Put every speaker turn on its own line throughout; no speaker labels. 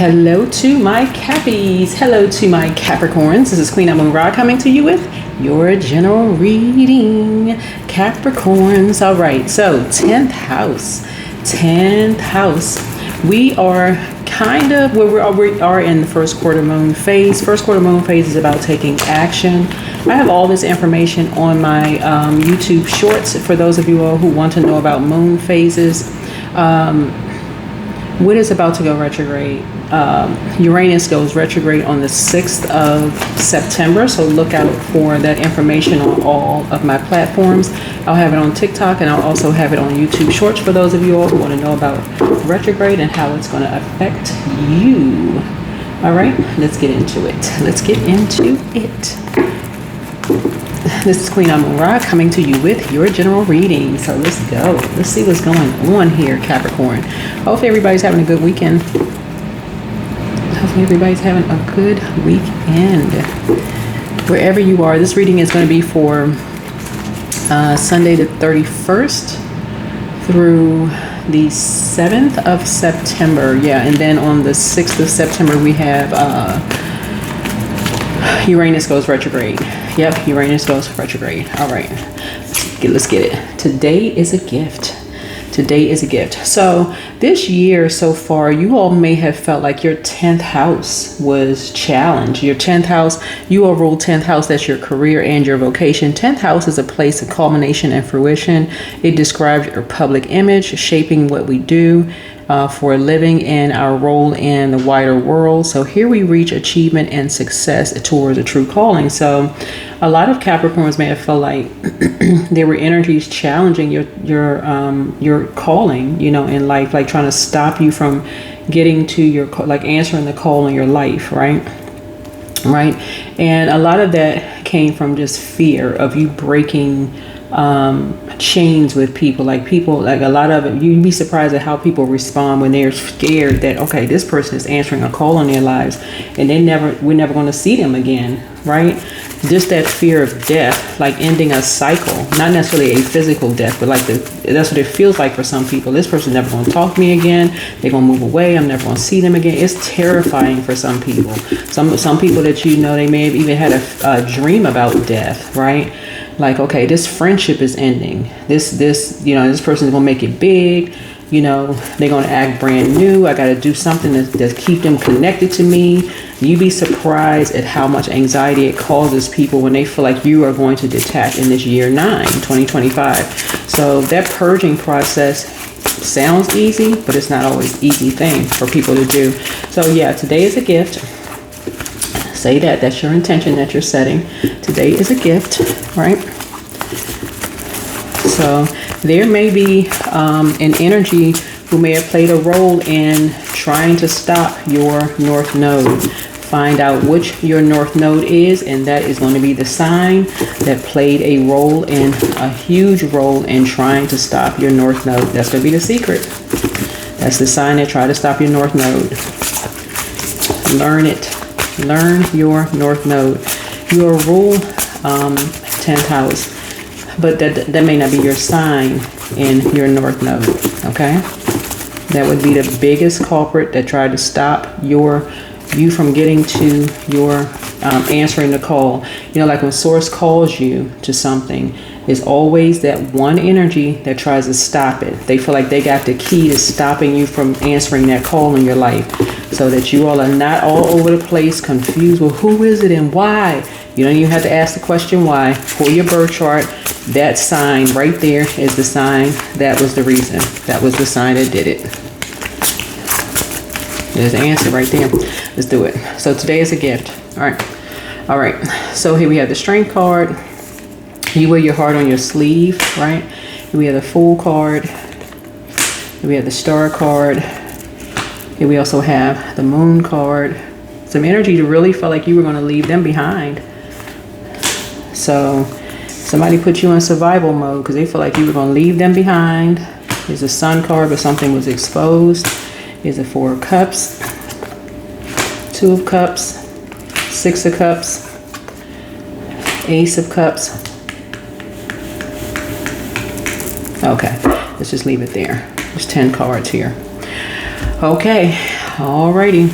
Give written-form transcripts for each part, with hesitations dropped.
Hello to my Cappies. Hello to my Capricorns. This is Queen Amun Ra coming to you with your general reading. Capricorns. All right. So 10th house. 10th house. We are kind of where we are in the first quarter moon phase. First quarter moon phase is about taking action. I have all this information on my YouTube shorts for those of you all who want to know about moon phases. What is about to go retrograde? Uranus goes retrograde on the 6th of September, so look out for that information on all of my platforms. I'll have it on TikTok and I'll also have it on YouTube Shorts for those of you all who want to know about retrograde and how it's going to affect you. All right, let's get into it. Let's get into it. This is Queen Amun Ra coming to you with your general reading. So let's go. Let's see what's going on here, Capricorn. Hopefully everybody's having a good weekend. Hopefully everybody's having a good weekend. Wherever you are, this reading is going to be for Sunday the 31st through the 7th of September. Yeah, and then on the 6th of September we have Uranus goes retrograde. Yep, Uranus goes retrograde. All right, let's get it. Today is a gift. Today is a gift. So this year so far, you all may have felt like your 10th house was challenged. Your 10th house, you all rule 10th house, that's your career and your vocation. 10th house is a place of culmination and fruition. It describes your public image, shaping what we do for a living and our role in the wider world. So here we reach achievement and success towards a true calling. So a lot of Capricorns may have felt like there were energies challenging your calling, you know, in life, like trying to stop you from getting to your, like answering the call in your life, right? Right. And a lot of that came from just fear of you breaking chains with people. Like a lot of it, you'd be surprised at how people respond when they're scared that, okay, this person is answering a call in their lives and we're never going to see them again, right? Just that fear of death, like ending a cycle, not necessarily a physical death, but like that's what it feels like for some people. This person's never going to talk to me again. They're going to move away. I'm never going to see them again. It's terrifying for some people. Some people that you know, they may have even had a dream about death, right? Like, okay, this friendship is ending. This, you know, this person is going to make it big. You know, they're going to act brand new. I got to do something that keep them connected to me. You'd be surprised at how much anxiety it causes people when they feel like you are going to detach in this year 9, 2025. So that purging process sounds easy, but it's not always an easy thing for people to do. So yeah, today is a gift. Say that's your intention that you're setting. Today is a gift, right? So there may be an energy who may have played a role in trying to stop your North Node. Find out which your North Node is, and that is going to be the sign that played a huge role in trying to stop your North Node. That's going to be the secret. That's the sign that tried to stop your North Node. Learn it. Learn your North Node. You are rule 10th house, but that may not be your sign in your North Node. Okay, that would be the biggest culprit that tried to stop you from getting to your answering the call. You know, like when source calls you to something, there's always that one energy that tries to stop it. They feel like they got the key to stopping you from answering that call in your life, so that you all are not all over the place, confused with who is it and why. You don't even have to ask the question why. Pull your birth chart. That sign right there is the sign. That was the reason. That was the sign that did it. There's the answer right there. Let's do it. So today is a gift. All right. So here we have the Strength card. You wear your heart on your sleeve, right? Here we have the Fool card. Here we have the Star card. Here we also have the Moon card. Some energy to really feel like you were going to leave them behind. So somebody put you in survival mode because they feel like you were going to leave them behind. Here's a Sun card, but something was exposed. Here's a 4 of Cups, 2 of Cups, 6 of Cups, Ace of Cups. Okay, let's just leave it there. There's 10 cards here. Okay, alrighty.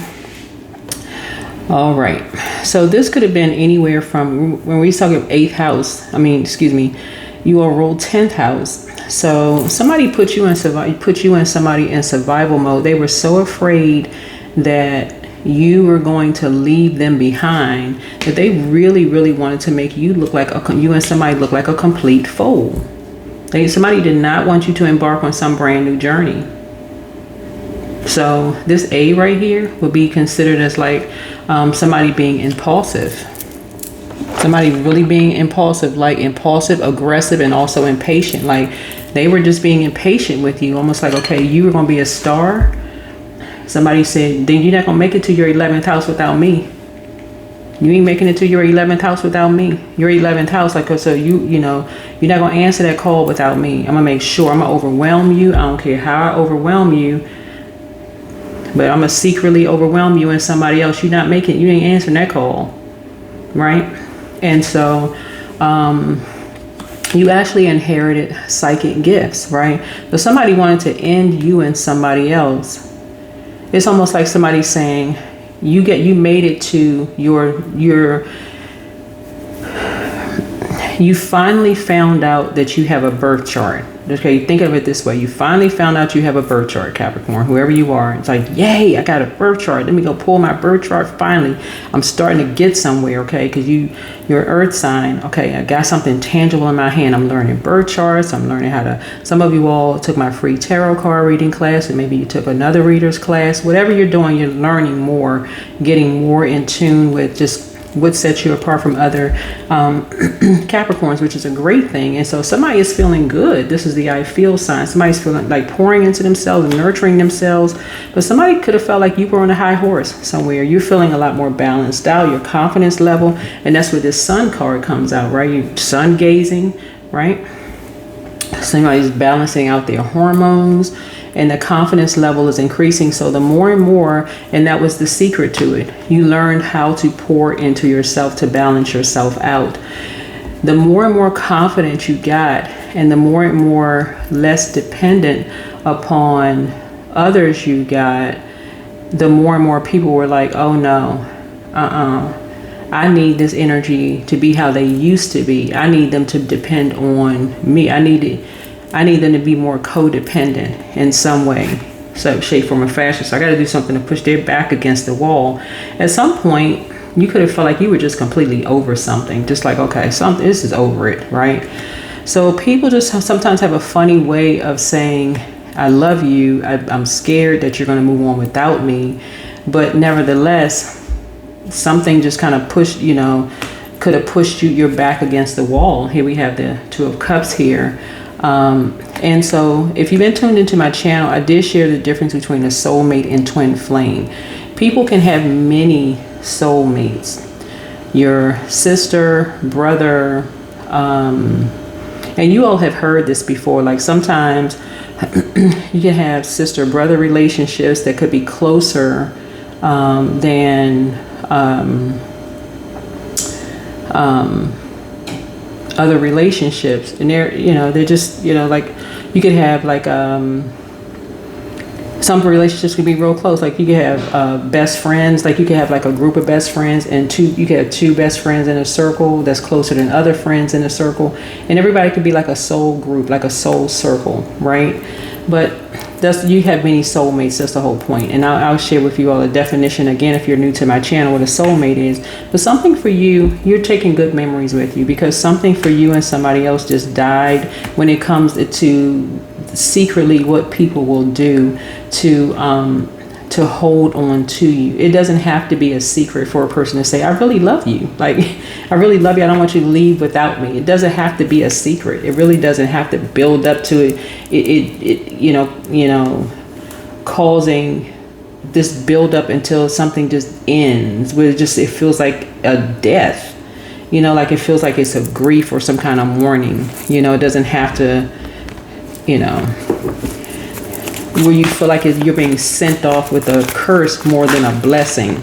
All right. So this could have been anywhere from, when we talk of 8th house, you all ruled 10th house. So somebody put you in somebody in survival mode. They were so afraid that you were going to leave them behind that they really, really wanted to make you look like you and somebody look like a complete fool. Somebody did not want you to embark on some brand new journey. So this A right here would be considered as like somebody being impulsive. Somebody really being impulsive, like impulsive, aggressive, and also impatient. Like they were just being impatient with you, almost like, okay, you were going to be a star. Somebody said, then you're not going to make it to your 11th house without me. You ain't making it to your 11th house without me. Your 11th house, like, so you're not going to answer that call without me. I'm going to make sure. I'm going to overwhelm you. I don't care how I overwhelm you, but I'm going to secretly overwhelm you and somebody else. You ain't answering that call, right? And so you actually inherited psychic gifts, right? So somebody wanted to end you and somebody else. It's almost like somebody saying, you made it to you finally found out that you have a birth chart. Okay, think of it this way. You finally found out you have a birth chart, Capricorn, whoever you are. It's like, yay, I got a birth chart. Let me go pull my birth chart. Finally, I'm starting to get somewhere, okay? Because you're earth sign. Okay, I got something tangible in my hand. I'm learning birth charts. I'm learning how to, some of you all took my free tarot card reading class, and maybe you took another reader's class. Whatever you're doing, you're learning more, getting more in tune with just what sets you apart from other Capricorns, which is a great thing. And so somebody is feeling good. This is the I feel sign. Somebody's feeling like pouring into themselves and nurturing themselves. But somebody could have felt like you were on a high horse somewhere. You're feeling a lot more balanced out, your confidence level. And that's where this sun card comes out, right? You're sun gazing, right? Somebody's balancing out their hormones, and the confidence level is increasing. So the more and more, and that was the secret to it, you learned how to pour into yourself to balance yourself out. The more and more confident you got, and the more and more less dependent upon others you got, the more and more people were like, oh no, I need this energy to be how they used to be. I need them to depend on me. I need them to be more codependent in some way, shape, form, or fashion. So I got to do something to push their back against the wall. At some point, you could have felt like you were just completely over something. Just like, okay, this is over it, right? So people just sometimes have a funny way of saying, I love you. I'm scared that you're going to move on without me. But nevertheless, something just kind of pushed, could have pushed your back against the wall. Here we have the Two of Cups here. And so if you've been tuned into my channel, I did share the difference between a soulmate and twin flame. People can have many soulmates. Your sister, brother, and you all have heard this before. Like sometimes you can have sister-brother relationships that could be closer than other relationships, and they're just like you could have like some relationships could be real close. Like you could have best friends. Like you could have like a group of best friends, and you could have two best friends in a circle that's closer than other friends in a circle, and everybody could be like a soul group, like a soul circle, right? But you have many soulmates. That's the whole point. And I'll share with you all a definition again if you're new to my channel what a soulmate is. But something for you, you're taking good memories with you, because something for you and somebody else just died. When it comes to secretly what people will do to hold on to you, it doesn't have to be a secret for a person to say, I really love you. Like, I really love you. I don't want you to leave without me. It doesn't have to be a secret. It really doesn't have to build up to it, causing this build up until something just ends, where it feels like a death, like it feels like it's a grief or some kind of mourning. It doesn't have to, where you feel like you're being sent off with a curse more than a blessing,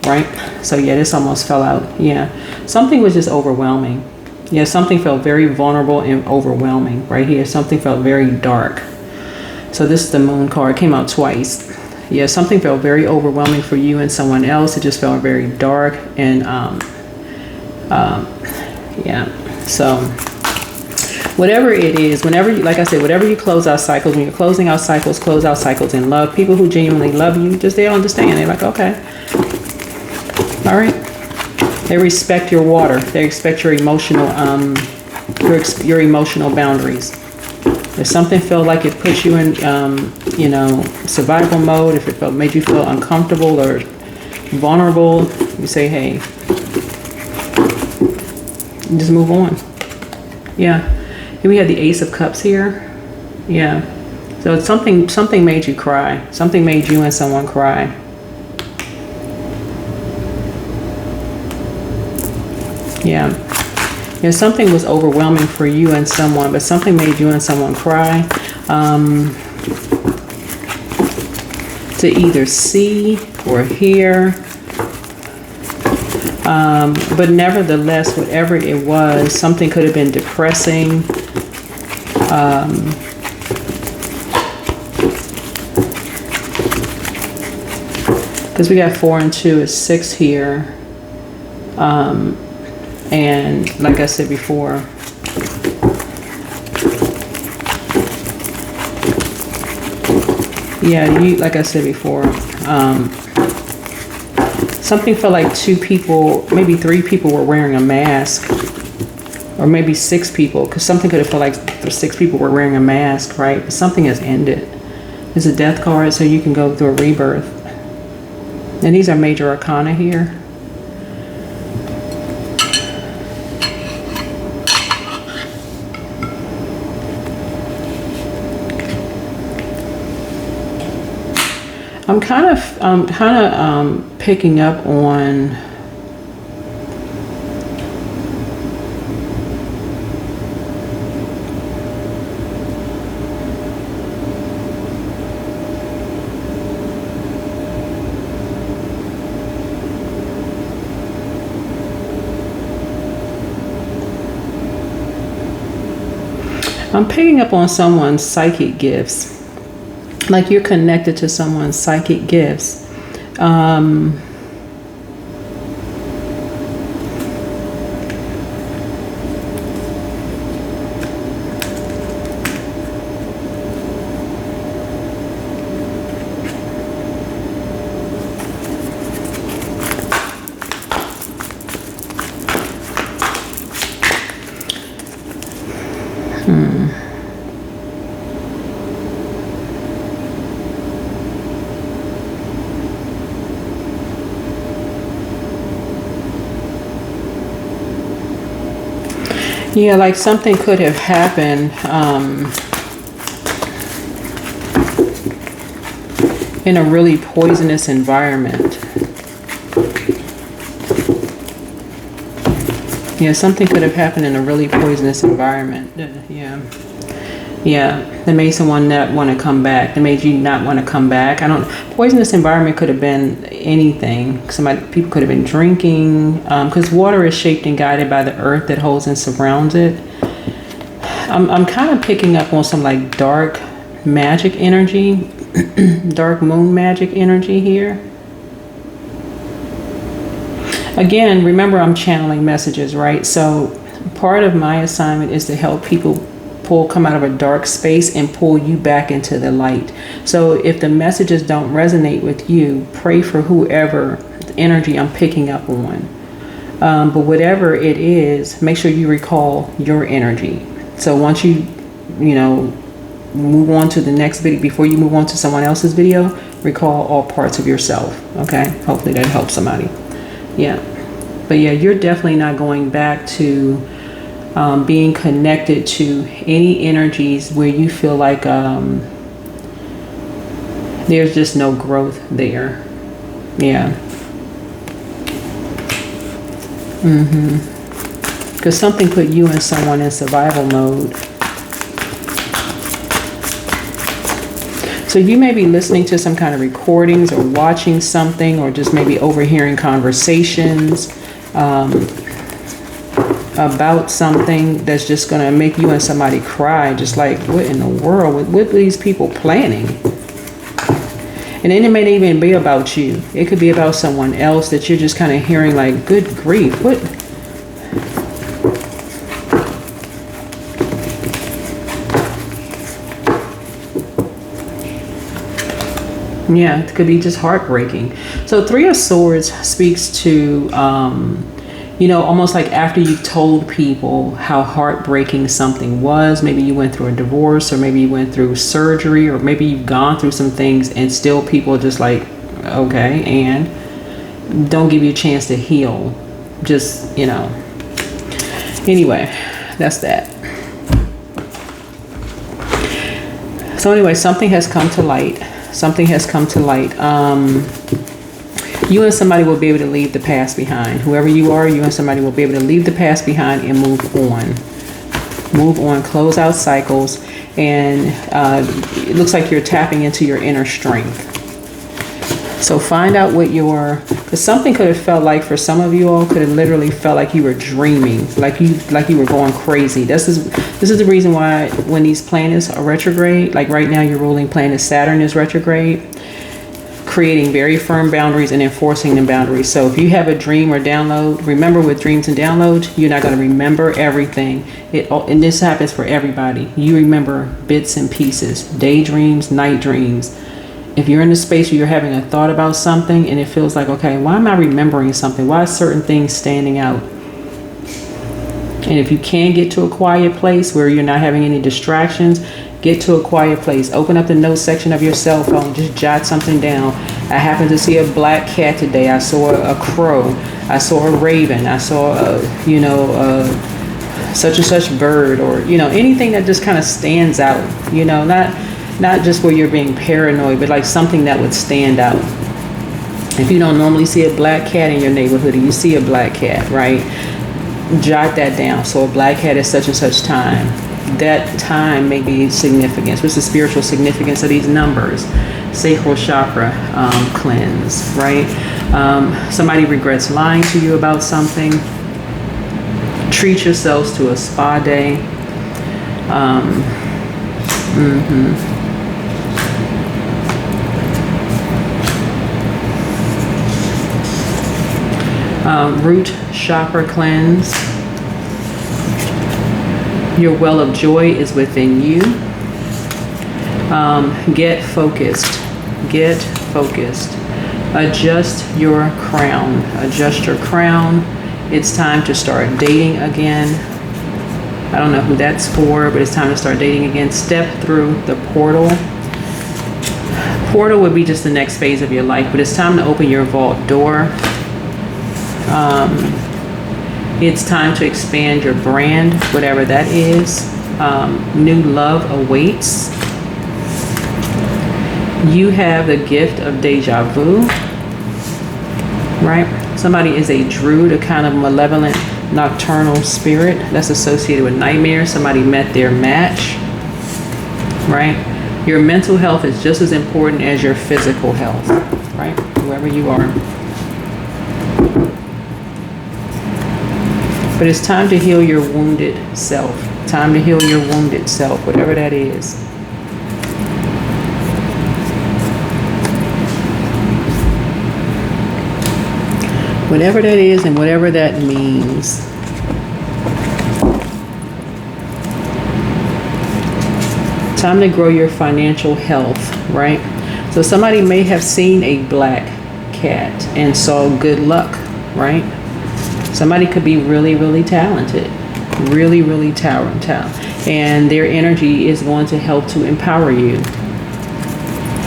right? So yeah, this almost fell out. Yeah, something was just overwhelming. Yeah, something felt very vulnerable and overwhelming right here. Something felt very dark. So this is the Moon card. It came out twice. Yeah, something felt very overwhelming for you and someone else. It just felt very dark. And yeah, so whatever it is, whenever you, like I said, whatever you close out cycles, when you're closing out cycles, close out cycles in love. People who genuinely love you, just they understand. They're like, okay, all right. They respect your water. They respect your emotional your emotional boundaries. If something felt like it put you in you know, survival mode, if it made you feel uncomfortable or vulnerable, you say, hey, just move on. Yeah. And we had the Ace of Cups here. Yeah. So something made you cry. Something made you and someone cry. Yeah. Yeah, something was overwhelming for you and someone, but something made you and someone cry. To either see or hear. But nevertheless, whatever it was, something could have been depressing. Because we got 4 and 2 is 6 here. And like I said before, yeah, like I said before, something felt like 2 people, maybe 3 people were wearing a mask, or maybe 6 people, because something could have felt like 6 people were wearing a mask, right? But something has ended. There's a Death card, so you can go through a rebirth. And these are major arcana here. I'm kind of picking up on someone's psychic gifts. Like you're connected to someone's psychic gifts. Yeah, like something could have happened in a really poisonous environment. Yeah, something could have happened in a really poisonous environment. Yeah. Yeah, that made someone not want to come back. That made you not want to come back. Poisonous environment could have been anything. People could have been drinking, because water is shaped and guided by the earth that holds and surrounds it. I'm kind of picking up on some like dark magic energy, dark moon magic energy here. Again, remember I'm channeling messages, right? So part of my assignment is to help people come out of a dark space and pull you back into the light. So if the messages don't resonate with you, pray for whoever energy I'm picking up on. But whatever it is, make sure you recall your energy. So once you move on to the next video, before you move on to someone else's video, recall all parts of yourself. Okay, hopefully that helps somebody. Yeah, but yeah, you're definitely not going back to being connected to any energies where you feel like there's just no growth there. Yeah. Because something put you and someone in survival mode. So you may be listening to some kind of recordings or watching something, or just maybe overhearing conversations about something that's just going to make you and somebody cry. Just like, what in the world? What are these people planning? And then it may not even be about you. It could be about someone else that you're just kind of hearing like, good grief, what? Yeah, it could be just heartbreaking. So Three of Swords speaks to, you know, almost like after you've told people how heartbreaking something was. Maybe you went through a divorce, or maybe you went through surgery, or maybe you've gone through some things and still people are just like, okay, and don't give you a chance to heal. Just, you know. Anyway, that's that. So anyway, something has come to light. Something has come to light. You and somebody will be able to leave the past behind. Whoever you are, you and somebody will be able to leave the past behind and move on. Move on, close out cycles, and it looks like you're tapping into your inner strength. So find out what because something could have felt like, for some of you all, could have literally felt like you were dreaming, like you were going crazy. This is the reason why when these planets are retrograde, like right now your ruling planet Saturn is retrograde, creating very firm boundaries and enforcing the boundaries. So if you have a dream or download, remember with dreams and downloads, you're not going to remember everything. And this happens for everybody. You remember bits and pieces, daydreams, night dreams. If you're in a space where you're having a thought about something and it feels like, okay, why am I remembering something? Why are certain things standing out? And if you can get to a quiet place where you're not having any distractions, get to a quiet place. Open up the notes section of your cell phone. Just jot something down. I happened to see a black cat today. I saw a crow. I saw a raven. I saw, such and such bird, or, you know, anything that just kind of stands out, you know, not just where you're being paranoid, but like something that would stand out. If you don't normally see a black cat in your neighborhood and you see a black cat, right? Jot that down. So a black cat is such and such time. That time may be significance. What's the spiritual significance of these numbers? Sacral chakra cleanse, right? Somebody regrets lying to you about something. Treat yourselves to a spa day. Root chakra cleanse. Your well of joy is within you. Get focused. Get focused. Adjust your crown. Adjust your crown. It's time to start dating again. I don't know who that's for, but it's time to start dating again. Step through the portal. Portal would be just the next phase of your life, but it's time to open your vault door. It's time to expand your brand, whatever that is. New love awaits. You have the gift of deja vu, right? Somebody is a druid, a kind of malevolent, nocturnal spirit that's associated with nightmares. Somebody met their match, right? Your mental health is just as important as your physical health, right? Whoever you are. But it's time to heal your wounded self. Time to heal your wounded self, whatever that is. Whatever that is and whatever that means. Time to grow your financial health, right? So somebody may have seen a black cat and saw good luck, right? Somebody could be really, really talented. Really, really talented. And their energy is going to help to empower you,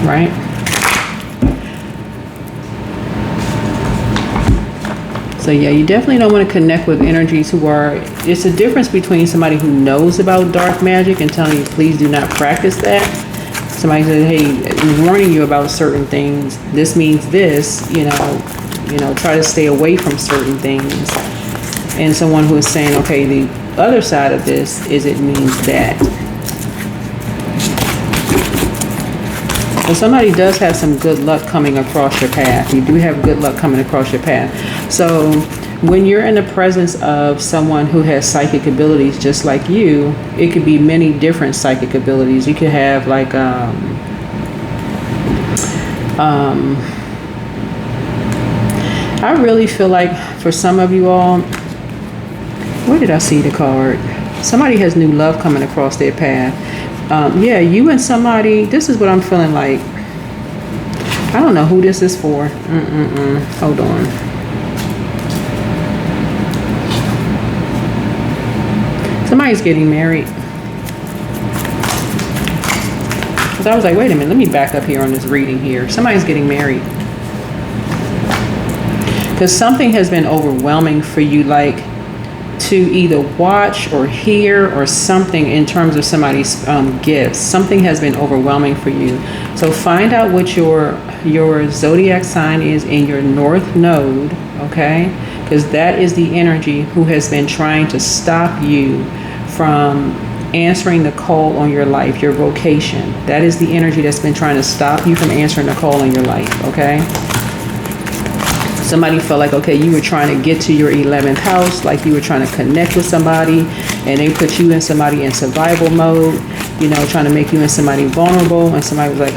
right? So yeah, you definitely don't want to connect with energies who are, it's a difference between somebody who knows about dark magic and telling you, please do not practice that. Somebody says, hey, warning you about certain things. This means this, you know, try to stay away from certain things. And someone who is saying, okay, the other side of this is it means that. So somebody does have some good luck coming across your path. You do have good luck coming across your path. So when you're in the presence of someone who has psychic abilities just like you, it could be many different psychic abilities. You could have like, I really feel like for some of you all, where did I see the card? Somebody has new love coming across their path. Yeah, you and somebody, this is what I'm feeling like. I don't know who this is for. Hold on. Somebody's getting married. Because I was like, wait a minute, let me back up here on this reading here. Somebody's getting married. Because something has been overwhelming for you, like to either watch or hear or something in terms of somebody's gifts. Something has been overwhelming for you. So find out what your zodiac sign is in your north node, okay? Because that is the energy who has been trying to stop you from answering the call on your life, your vocation. That is the energy that's been trying to stop you from answering the call on your life, okay? Somebody felt like, okay, you were trying to get to your 11th house, like you were trying to connect with somebody, and they put you in somebody in survival mode, you know, trying to make you in somebody vulnerable, and somebody was like,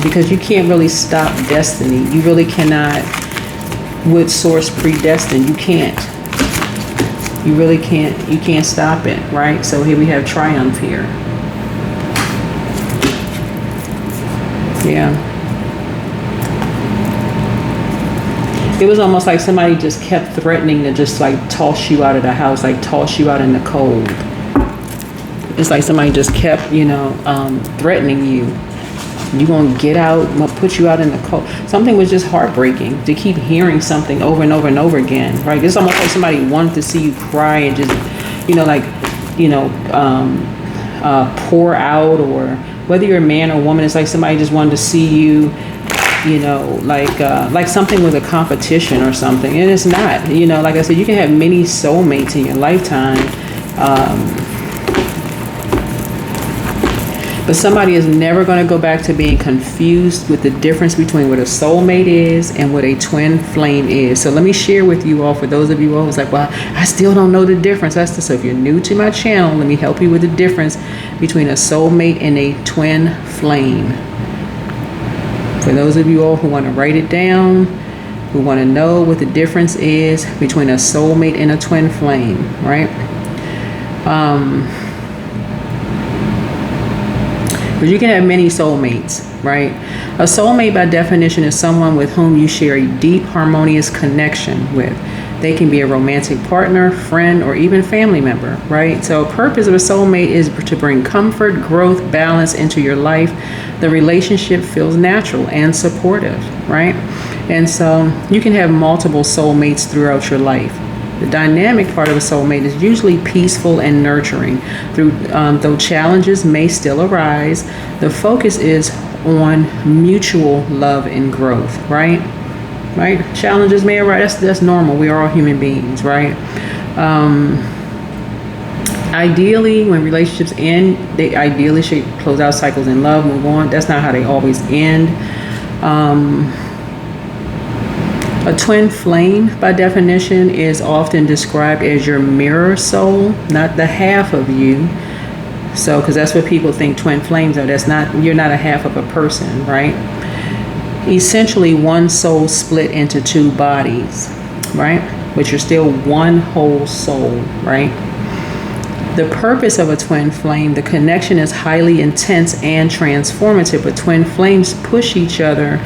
because you can't really stop destiny. You really cannot, with source predestined, you can't. You really can't, you can't stop it, right? So here we have triumph here. Yeah. It was almost like somebody just kept threatening to just like toss you out of the house, like toss you out in the cold. It's like somebody just kept, you know, threatening you. You gonna get out, I'm gonna put you out in the cold. Something was just heartbreaking to keep hearing something over and over and over again, right? It's almost like somebody wanted to see you cry and just, you know, like, you know, pour out, or whether you're a man or woman, it's like somebody just wanted to see you, you know, like something with a competition or something. And it's not, you know, like I said, you can have many soulmates in your lifetime. But somebody is never going to go back to being confused with the difference between what a soulmate is and what a twin flame is. So let me share with you all, for those of you all who's like, well, I still don't know the difference. So if you're new to my channel, let me help you with the difference between a soulmate and a twin flame. For those of you all who want to write it down, who want to know what the difference is between a soulmate and a twin flame, right? But you can have many soulmates, right? A soulmate by definition is someone with whom you share a deep, harmonious connection with. They can be a romantic partner, friend, or even family member, right? So the purpose of a soulmate is to bring comfort, growth, balance into your life. The relationship feels natural and supportive, right? And so you can have multiple soulmates throughout your life. The dynamic part of a soulmate is usually peaceful and nurturing. Though challenges may still arise, the focus is on mutual love and growth, right? Right? Challenges may arise. That's normal. We are all human beings, right? Ideally, when relationships end, they ideally should close out cycles in love, move on. That's not how they always end. A twin flame, by definition, is often described as your mirror soul, not the half of you. So, because that's what people think twin flames are. That's not, you're not a half of a person, right? Essentially, one soul split into two bodies, right? But you're still one whole soul, right? The purpose of a twin flame, the connection is highly intense and transformative, but twin flames push each other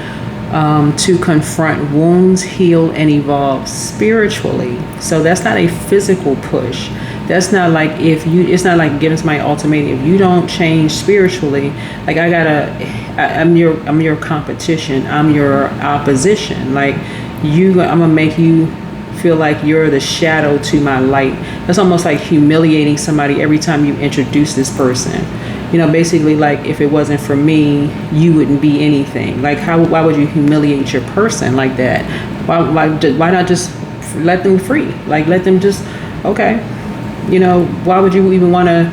to confront wounds, heal, and evolve spiritually. So that's not a physical push. That's not like it's not like giving somebody an ultimatum. If you don't change spiritually, like I'm your competition. I'm your opposition. Like I'm gonna make you feel like you're the shadow to my light. That's almost like humiliating somebody every time you introduce this person. You know, basically, like, if it wasn't for me, you wouldn't be anything. Like, why would you humiliate your person like that? Why not just let them free? Like, let them just, okay. You know, why would you even want to?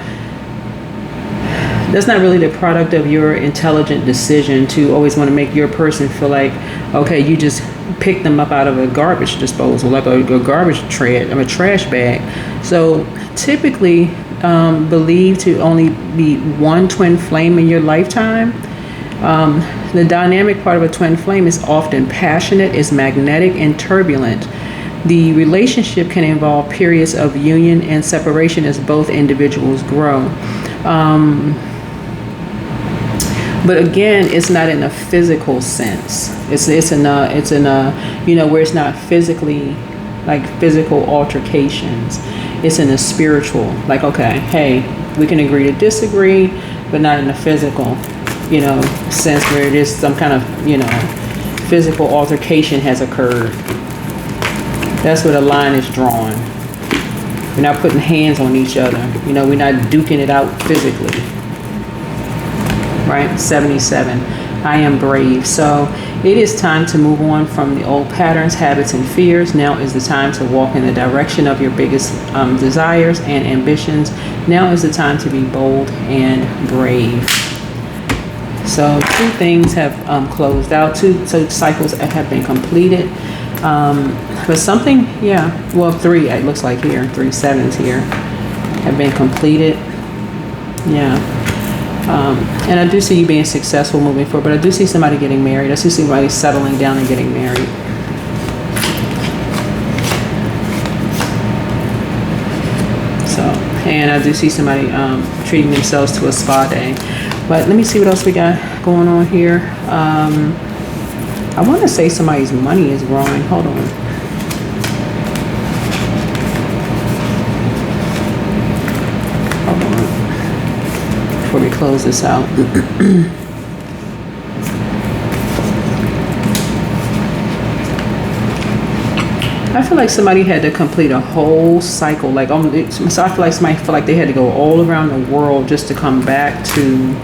That's not really the product of your intelligent decision to always want to make your person feel like, okay, you just pick them up out of a garbage disposal, like a garbage a trash bag. So typically, believed to only be one twin flame in your lifetime. The dynamic part of a twin flame is often passionate, is magnetic, and turbulent. The relationship can involve periods of union and separation as both individuals grow. But again, it's not in a physical sense. It's in a you know, where it's not physically, like physical altercations. It's in a spiritual, like, okay, hey, we can agree to disagree, but not in a physical, you know, sense where it is some kind of, you know, physical altercation has occurred. That's where the line is drawn. We're not putting hands on each other. You know, we're not duking it out physically. Right? 77. I am brave. So it is time to move on from the old patterns, habits, and fears. Now is the time to walk in the direction of your biggest desires and ambitions. Now is the time to be bold and brave. So 2 things have closed out. 2 cycles have been completed. But something, yeah, well, 3, it looks like here, 3 sevens here have been completed. Yeah. And I do see you being successful moving forward, but I do see somebody getting married. I see somebody settling down and getting married. So, and I do see somebody treating themselves to a spa day. But let me see what else we got going on here. I want to say somebody's money is growing. Hold on. Before we close this out. I feel like somebody had to complete a whole cycle. Like, so I feel like somebody feel like they had to go all around the world just to come back to.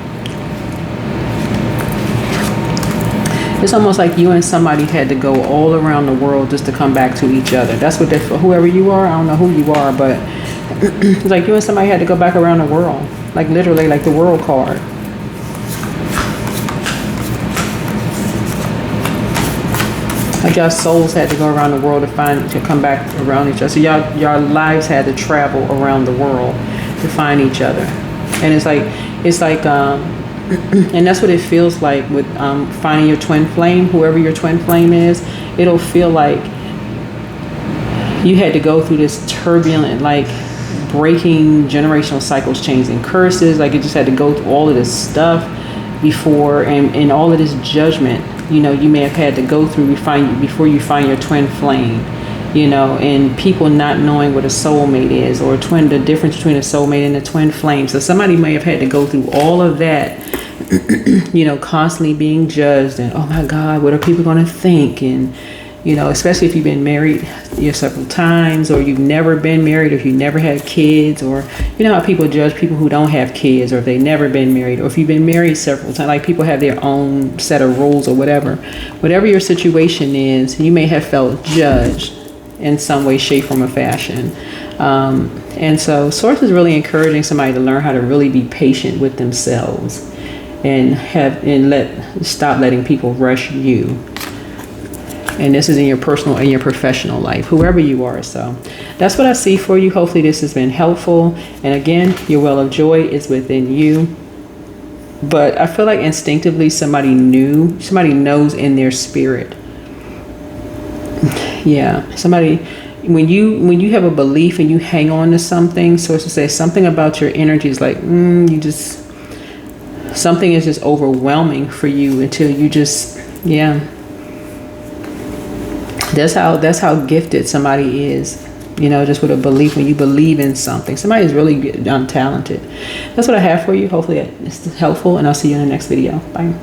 It's almost like you and somebody had to go all around the world just to come back to each other. That's what whoever you are, I don't know who you are, but it's like you and somebody had to go back around the world. Like literally, like the world card. Like y'all souls had to go around the world to come back around each other. So y'all lives had to travel around the world to find each other. And it's like, and that's what it feels like with finding your twin flame, whoever your twin flame is. It'll feel like you had to go through this turbulent, like, breaking generational cycles, chains, and curses. Like, it just had to go through all of this stuff before, and all of this judgment, you know, you may have had to go through before you find your twin flame, you know, and people not knowing what a soulmate is, or the difference between a soulmate and a twin flame. So somebody may have had to go through all of that, you know, constantly being judged, and oh my God, what are people going to think? And you know, especially if you've been married several times, or you've never been married, or if you never had kids, or you know how people judge people who don't have kids, or if they've never been married, or if you've been married several times. Like, people have their own set of rules or whatever. Whatever your situation is, you may have felt judged in some way, shape, form, or fashion. And so Source is really encouraging somebody to learn how to really be patient with themselves, and stop letting people rush you. And this is in your personal and your professional life, whoever you are. So that's what I see for you. Hopefully this has been helpful. And again, your well of joy is within you. But I feel like instinctively somebody knows in their spirit. Yeah, somebody, when you have a belief and you hang on to something, so to say, something about your energy is like, something is just overwhelming for you until you just, yeah. That's how gifted somebody is, you know, just with a belief. When you believe in something, somebody is really talented. That's what I have for you. Hopefully it's helpful, and I'll see you in the next video. Bye.